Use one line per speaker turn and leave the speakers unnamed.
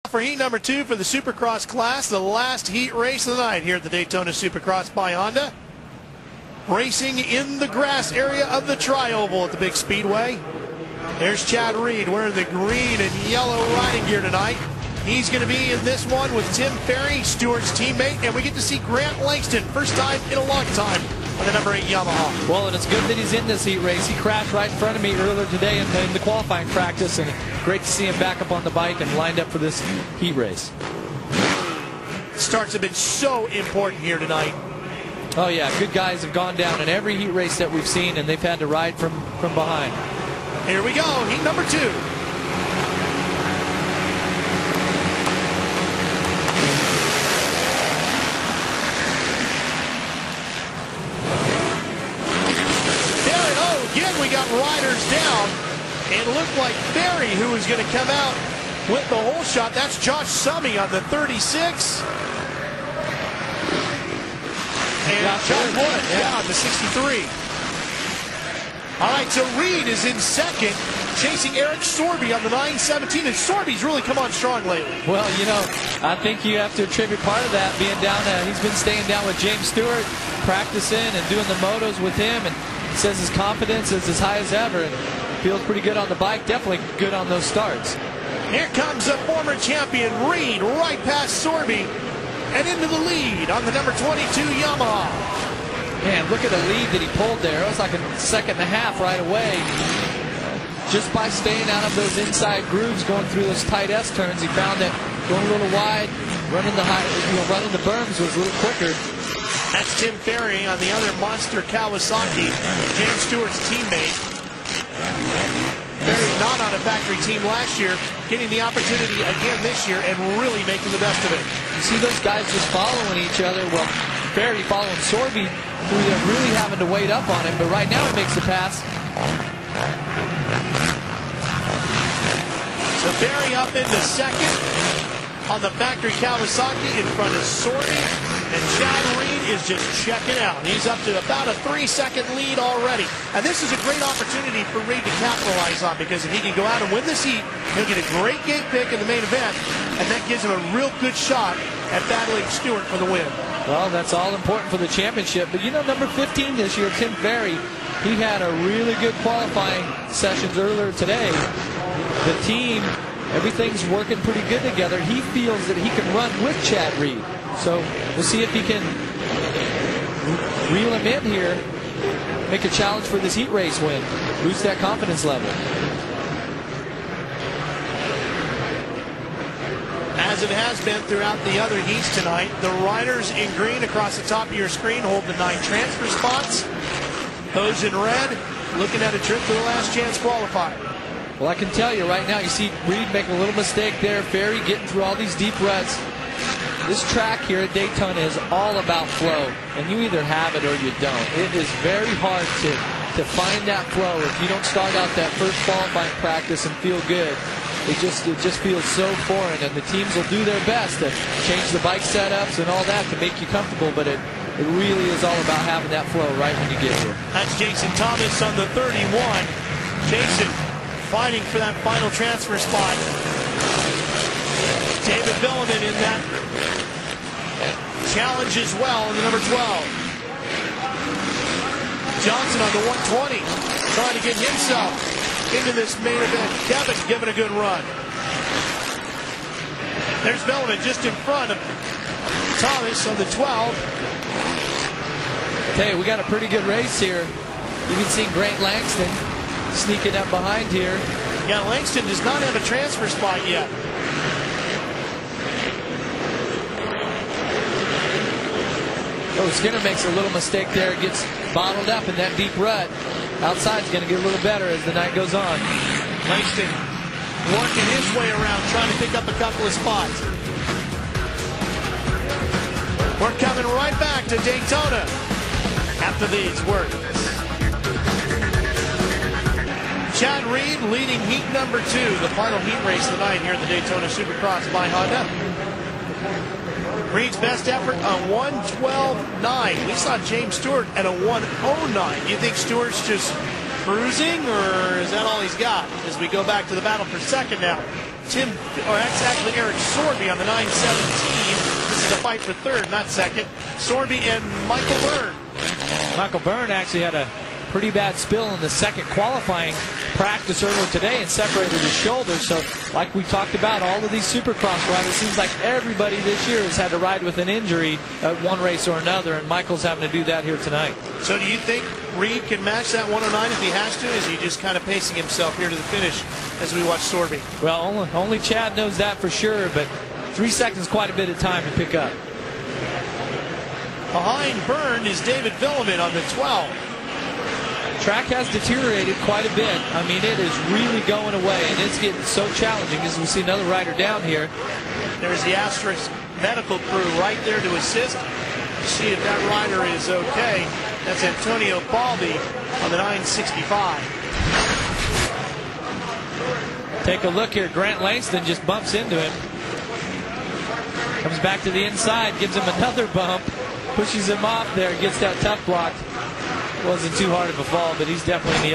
For heat number 2 for the Supercross class, the last heat race of the night here at the Daytona Supercross by Honda. Racing in the grass area of the Tri-Oval at the big speedway. There's Chad Reed wearing the green and yellow riding gear tonight. He's going to be in this one with Tim Ferry, Stewart's teammate, and we get to see Grant Langston, first time in a long time, on the number 8 Yamaha.
Well, and it's good that he's in this heat race. He crashed right in front of me earlier today in the qualifying practice, and great to see him back up on the bike and lined up for this heat race.
Starts have been so important here tonight.
Oh yeah, good guys have gone down in every heat race that we've seen, and they've had to ride from behind.
Here we go, heat number 2. Again, we got riders down. It looked like Ferry who was going to come out with the whole shot. That's Josh Summey on the 36. And John Wood on the 63. All right, so Reed is in second, chasing Eric Sorby on the 917. And Sorby's really come on strong lately.
Well, you know, I think you have to attribute part of that being down. He's been staying down with James Stewart, practicing and doing the motos with him. And he says his confidence is as high as ever and feels pretty good on the bike, definitely good on those starts.
Here comes the former champion Reed right past Sorby and into the lead on the number 22 Yamaha.
Man, look at the lead that he pulled there. It was like a second and a half right away. Just by staying out of those inside grooves, going through those tight S turns, he found that going a little wide, running the berms was a little quicker.
That's Tim Ferry on the other monster Kawasaki, James Stewart's teammate. Ferry not on a factory team last year, getting the opportunity again this year and really making the best of it.
You see those guys just following each other. Well, Ferry following Sorby, who they're really having to wait up on him, but right now he makes the pass.
So Ferry up into second on the factory Kawasaki in front of Sorby. And Chad Reed is just checking out. He's up to about a 3-second lead already. And this is a great opportunity for Reed to capitalize on, because if he can go out and win this heat, he'll get a great gate pick in the main event, and that gives him a real good shot at battling Stewart for the win. Well,
that's all important for the championship. But you know, number 15 this year, Tim Ferry, he had a really good qualifying sessions earlier today. The team, everything's working pretty good together. He feels that he can run with Chad Reed. So we'll see if he can reel him in here, make a challenge for this heat race win, boost that confidence level.
As it has been throughout the other heats tonight, the riders in green across the top of your screen hold the 9 transfer spots. Those in red looking at a trip to the last chance qualifier.
Well, I can tell you right now, you see Reed making a little mistake there. Ferry getting through all these deep ruts. This track here at Daytona is all about flow, and you either have it or you don't. It is very hard to find that flow if you don't start out that first qualifying practice and feel good. It just feels so foreign, and the teams will do their best to change the bike setups and all that to make you comfortable, but it really is all about having that flow right when you get here.
That's Jason Thomas on the 31. Jason fighting for that final transfer spot. David Billiman in that challenge as well in the number 12. Johnson on the 120, trying to get himself into this main event. Kevin giving a good run. There's Billiman just in front of Thomas on the 12.
Hey, we got a pretty good race here. You can see Grant Langston sneaking up behind here.
Yeah, Langston does not have a transfer spot yet.
Oh, Skinner makes a little mistake there. Gets bottled up in that deep rut. Outside's going to get a little better as the night goes on.
Langston working his way around, trying to pick up a couple of spots. We're coming right back to Daytona after these words. Chad Reed leading heat number 2, the final heat race of the night here at the Daytona Supercross by Honda. Reed's best effort, a 1:12.9. We saw James Stewart at a 1:09. You think Stewart's just cruising, or is that all he's got as we go back to the battle for second now? That's actually Eric Sorby on the 917. This is a fight for third, not second. Sorby and Michael Byrne.
Michael Byrne actually had a pretty bad spill in the second qualifying practice earlier today and separated his shoulder. So like we talked about, all of these Supercross riders, it seems like everybody this year has had to ride with an injury at one race or another, and Michael's having to do that here tonight.
So do you think Reed can match that 109 if he has to? Is he just kind of pacing himself here to the finish as we watch Sorby?
Well, only Chad knows that for sure, but 3 seconds quite a bit of time to pick up.
Behind Byrne is David Villeman on the 12.
Track has deteriorated quite a bit. I mean, it is really going away, and it's getting so challenging as we see another rider down here.
There's the Asterisk medical crew right there to assist to see if that rider is okay. That's Antonio Balbi on the 965.
Take a look here. Grant Langston just bumps into him. Comes back to the inside, gives him another bump, pushes him off there, gets that tough block. Wasn't too hard of a fall, but he's definitely in the